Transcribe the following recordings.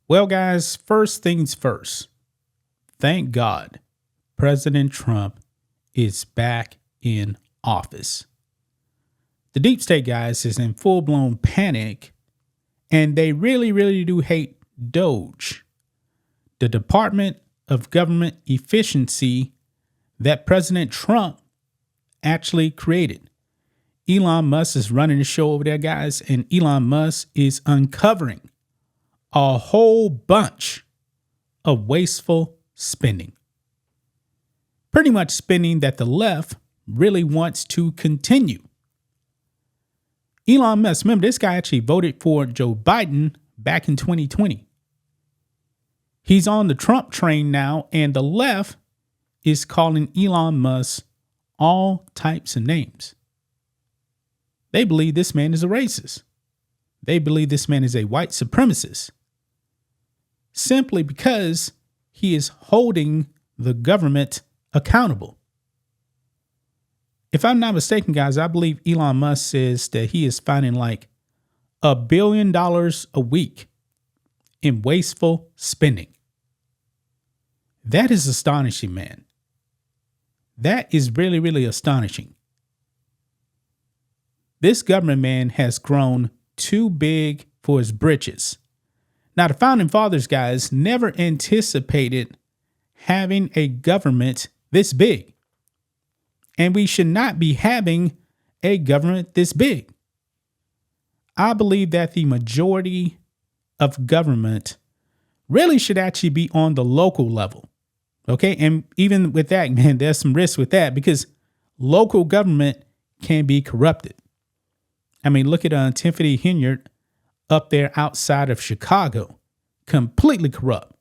Well, guys, first things first. Thank God President Trump is back in office. The deep state, guys, is in full-blown panic, and they really do hate DOGE, the Department of Government Efficiency that President Trump actually created. Elon Musk is running the show over there, guys, and Elon Musk is uncovering a whole bunch of wasteful spending. Pretty much spending that the left really wants to continue. Elon Musk, remember, this guy actually voted for Joe Biden back in 2020. He's on the Trump train now, and the left is calling Elon Musk all types of names. They believe this man is a racist. They believe this man is a white supremacist. Simply because he is holding the government accountable. If I'm not mistaken, guys, I believe Elon Musk says that he is finding like $1 billion a week in wasteful spending. That is astonishing, man. That is really astonishing. This government, man, has grown too big for his britches. Now, the founding fathers, guys, never anticipated having a government this big. And we should not be having a government this big. I believe that the majority of government really should actually be on the local level. Okay. And even with that, man, there's some risk with that because local government can be corrupted. I mean, look at Tiffany Henyard up there outside of Chicago, completely corrupt.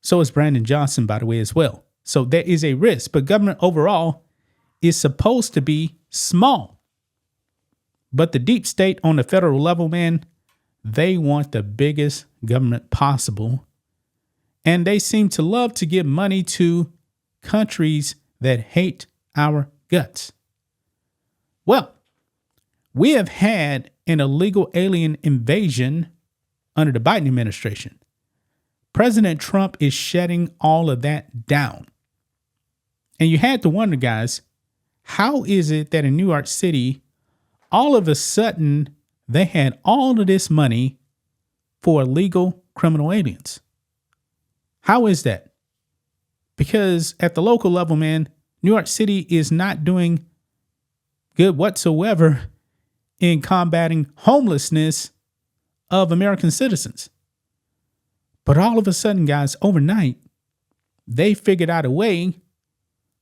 So is Brandon Johnson, by the way, as well. So there is a risk, but government overall is supposed to be small. But the deep state on the federal level, man, they want the biggest government possible. And they seem to love to give money to countries that hate our guts. Well, we have had an illegal alien invasion under the Biden administration. President Trump is shutting all of that down. And you had to wonder, guys, how is it that in New York City, all of a sudden, they had all of this money for illegal criminal aliens? How is that? Because at the local level, man, New York City is not doing good whatsoever in combating homelessness of American citizens. But all of a sudden, guys, overnight, they figured out a way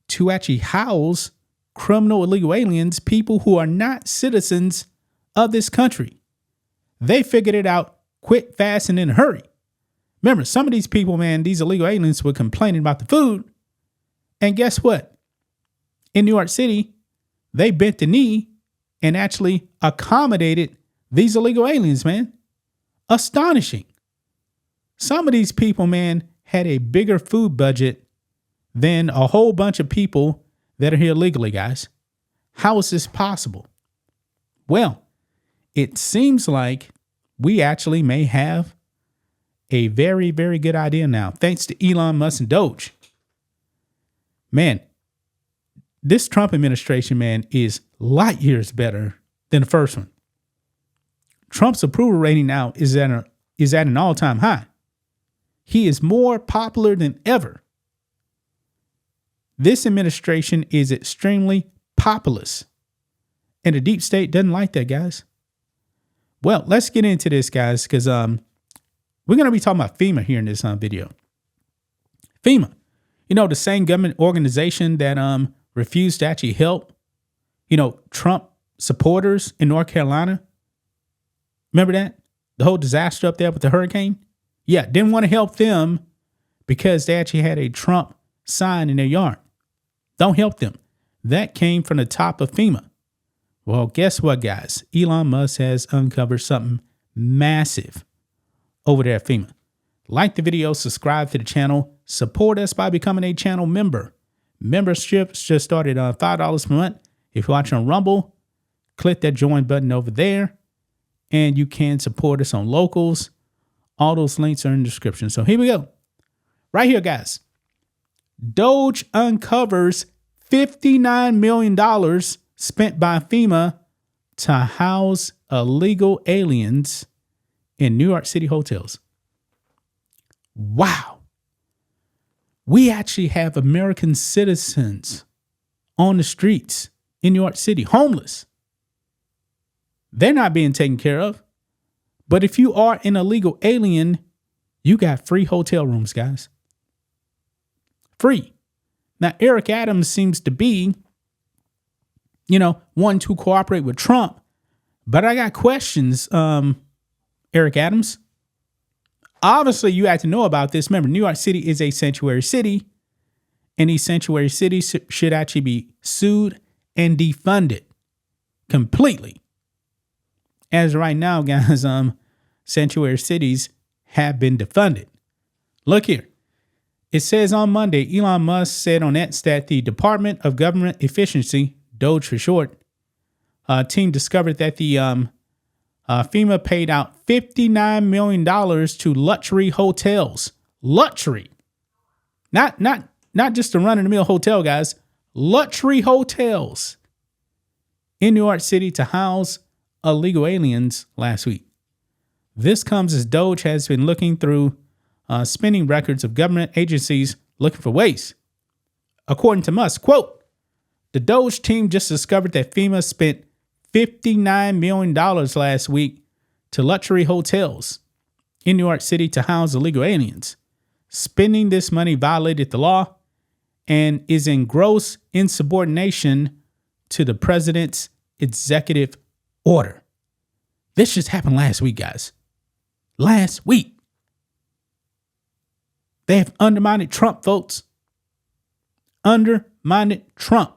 to actually house criminal illegal aliens, people who are not citizens of this country. They figured it out quick, fast, and in a hurry. Remember, some of these people, man, these illegal aliens were complaining about the food. And guess what? In New York City, they bent the knee and actually accommodated these illegal aliens, man. Astonishing. Some of these people, man, had a bigger food budget than a whole bunch of people that are here legally, guys. How is this possible? Well, it seems like we actually may have a very good idea now, thanks to Elon Musk and DOGE. Man, this Trump administration, man, is light years better than the first one. Trump's approval rating now is at an all-time high. He is more popular than ever. This administration is extremely populist. And the deep state doesn't like that, guys. Well, let's get into this, guys, because we're going to be talking about FEMA here in this video. FEMA, the same government organization that refused to actually help, Trump supporters in North Carolina. Remember that? The whole disaster up there with the hurricane? Yeah, didn't want to help them because they actually had a Trump sign in their yard. Don't help them. That came from the top of FEMA. Well, guess what, guys? Elon Musk has uncovered something massive over there at FEMA. Like the video, subscribe to the channel, support us by becoming a channel member. Memberships just started on $5 per month. If you're watching on Rumble, click that join button over there, and you can support us on Locals. All those links are in the description. So here we go. Right here, guys. DOGE uncovers $59 million spent by FEMA to house illegal aliens in New York City hotels. Wow. We actually have American citizens on the streets in New York City, homeless. They're not being taken care of. But if you are an illegal alien, you got free hotel rooms, guys. Free. Now, Eric Adams seems to be, wanting to cooperate with Trump. But I got questions, Eric Adams. Obviously, you had to know about this. Remember, New York City is a sanctuary city. And these sanctuary cities should actually be sued and defunded completely. As right now, guys, sanctuary cities have been defunded. Look here. It says on Monday, Elon Musk said on X that the Department of Government Efficiency, DOGE for short, team discovered that the FEMA paid out $59 million to luxury hotels. Luxury. Not just a run-of-the-mill hotel, guys. Luxury hotels in New York City to house illegal aliens last week. This comes as DOGE has been looking through spending records of government agencies looking for waste. According to Musk, quote, the DOGE team just discovered that FEMA spent $59 million last week to luxury hotels in New York City to house illegal aliens. Spending this money violated the law and is in gross insubordination to the president's executive order. This just happened last week, guys. Last week. They have undermined Trump, folks. Undermined Trump.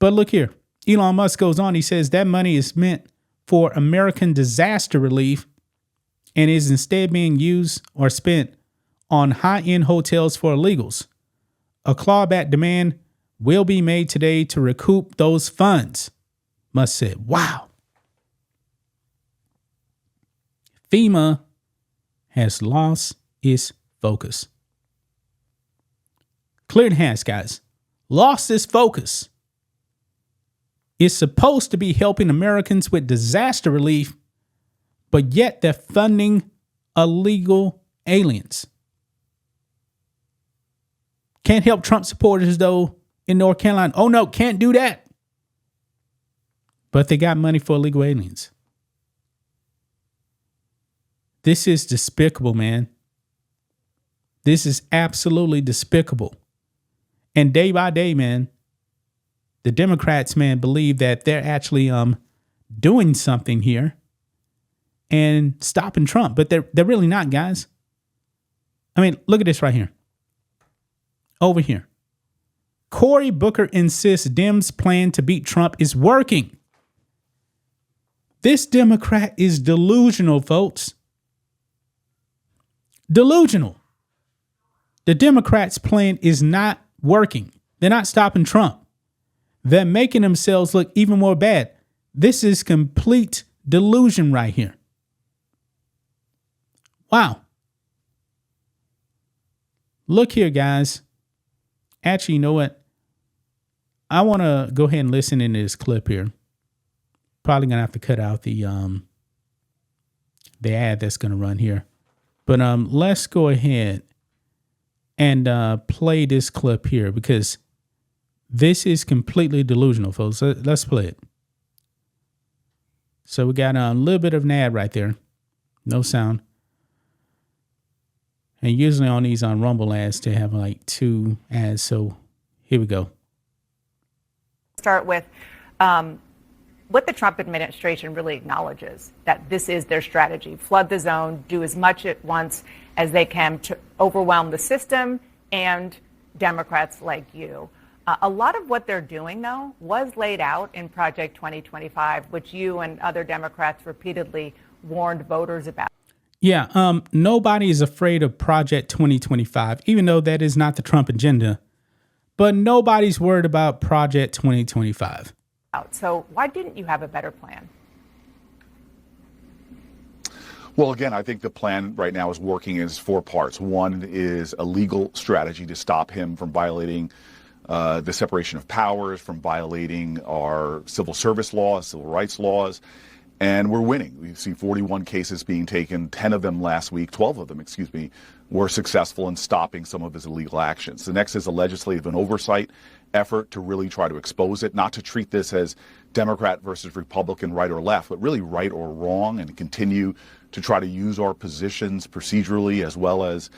But look here. Elon Musk goes on. He says that money is meant for American disaster relief and is instead being used or spent on high-end hotels for illegals. A clawback demand will be made today to recoup those funds, Musk said. Wow. FEMA has lost its focus. Clear it has, guys. Lost its focus. It's supposed to be helping Americans with disaster relief, but yet they're funding illegal aliens. Can't help Trump supporters, though, in North Carolina. Oh, no, can't do that. But they got money for illegal aliens. This is despicable, man. This is absolutely despicable. And day by day, man, the Democrats, man, believe that they're actually doing something here and stopping Trump. But they're really not, guys. I mean, look at this right here. Over here. Cory Booker insists Dems' plan to beat Trump is working. This Democrat is delusional, folks. Delusional. The Democrats' plan is not working. They're not stopping Trump. They're making themselves look even more bad. This is complete delusion right here. Wow. Look here, guys. Actually, you know what? I want to go ahead and listen in this clip here. Probably going to have to cut out the ad that's going to run here. But let's go ahead and play this clip here because this is completely delusional, folks. Let's play it. So we got a little bit of an ad right there. No sound. And usually on these on Rumble ads, they have like 2 ads. So here we go. Start with what the Trump administration really acknowledges, that this is their strategy. Flood the zone, do as much at once as they can to overwhelm the system and Democrats like you. A lot of what they're doing, though, was laid out in Project 2025, which you and other Democrats repeatedly warned voters about. Yeah, nobody is afraid of Project 2025, even though that is not the Trump agenda. But nobody's worried about Project 2025. So why didn't you have a better plan? Well, again, I think the plan right now is working in four parts. One is a legal strategy to stop him from violating the separation of powers, from violating our civil service laws, civil rights laws. And we're winning. We've seen 41 cases being taken, 10 of them last week, 12 of them, were successful in stopping some of his illegal actions. The next is a legislative and oversight effort to really try to expose it, not to treat this as Democrat versus Republican, right or left, but really right or wrong, and continue to try to use our positions procedurally as well as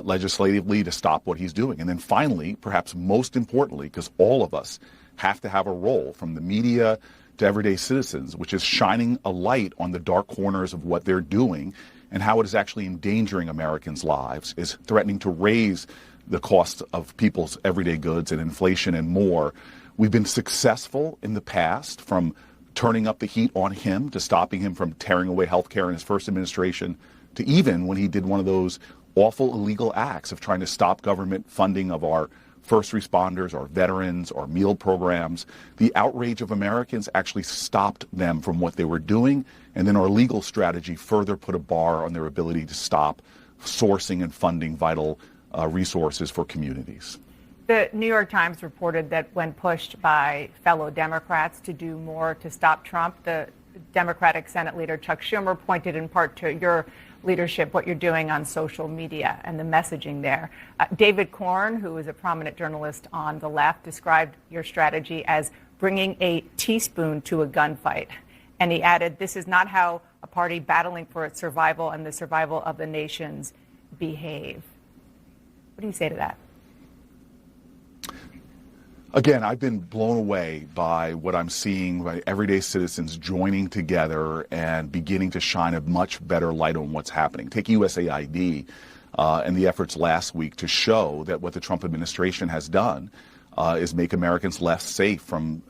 legislatively to stop what he's doing. And then finally, perhaps most importantly, because all of us have to have a role, from the media to everyday citizens, which is shining a light on the dark corners of what they're doing and how it is actually endangering Americans' lives, is threatening to raise the cost of people's everyday goods and inflation and more. We've been successful in the past, from turning up the heat on him to stopping him from tearing away health care in his first administration, to even when he did one of those awful illegal acts of trying to stop government funding of our first responders, our veterans, our meal programs. The outrage of Americans actually stopped them from what they were doing, and then our legal strategy further put a bar on their ability to stop sourcing and funding vital resources for communities. The New York Times reported that when pushed by fellow Democrats to do more to stop Trump, the Democratic Senate leader Chuck Schumer pointed in part to your leadership, what you're doing on social media and the messaging there. David Corn, who is a prominent journalist on the left, described your strategy as bringing a teaspoon to a gunfight. And he added, this is not how a party battling for its survival and the survival of the nations behave. What do you say to that? Again, I've been blown away by what I'm seeing by everyday citizens joining together and beginning to shine a much better light on what's happening. Take USAID and the efforts last week to show that what the Trump administration has done is make Americans less safe from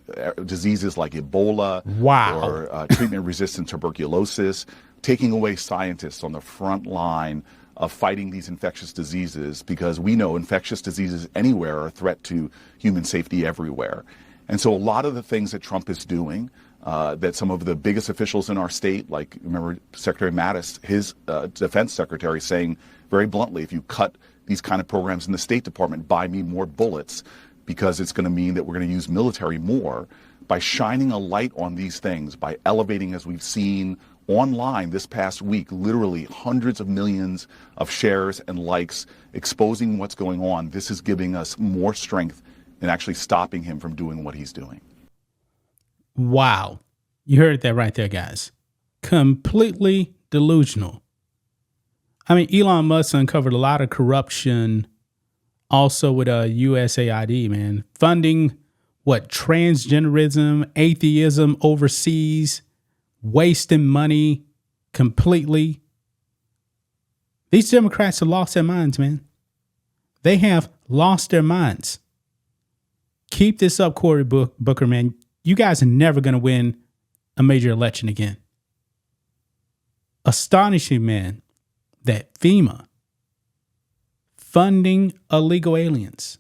diseases like Ebola or treatment-resistant tuberculosis, taking away scientists on the front line of fighting these infectious diseases, because we know infectious diseases anywhere are a threat to human safety everywhere. And so a lot of the things that Trump is doing, that some of the biggest officials in our state, like, remember Secretary Mattis, his defense secretary, saying very bluntly, if you cut these kind of programs in the State Department, buy me more bullets, because it's going to mean that we're going to use military more. By shining a light on these things, by elevating, as we've seen online this past week, literally hundreds of millions of shares and likes exposing what's going on, this is giving us more strength in actually stopping him from doing what he's doing. Wow. You heard that right there, guys. Completely delusional. I mean, Elon Musk uncovered a lot of corruption also with USAID, man. Funding, transgenderism, atheism overseas, wasting money completely. These Democrats have lost their minds, man. They have lost their minds. Keep this up, Cory Booker, man. You guys are never going to win a major election again. Astonishing, man, that FEMA funding illegal aliens,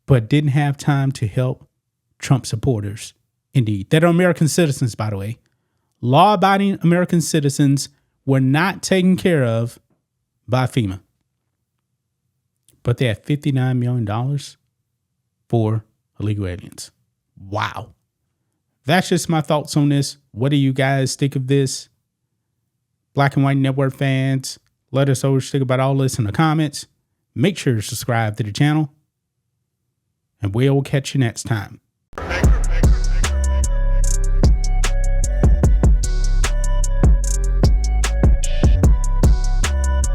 but didn't have time to help Trump supporters. Indeed. That are American citizens, by the way. Law-abiding American citizens were not taken care of by FEMA. But they had $59 million for illegal aliens. Wow. That's just my thoughts on this. What do you guys think of this? Black and White Network fans, let us know what you think about all this in the comments. Make sure to subscribe to the channel. And we'll catch you next time.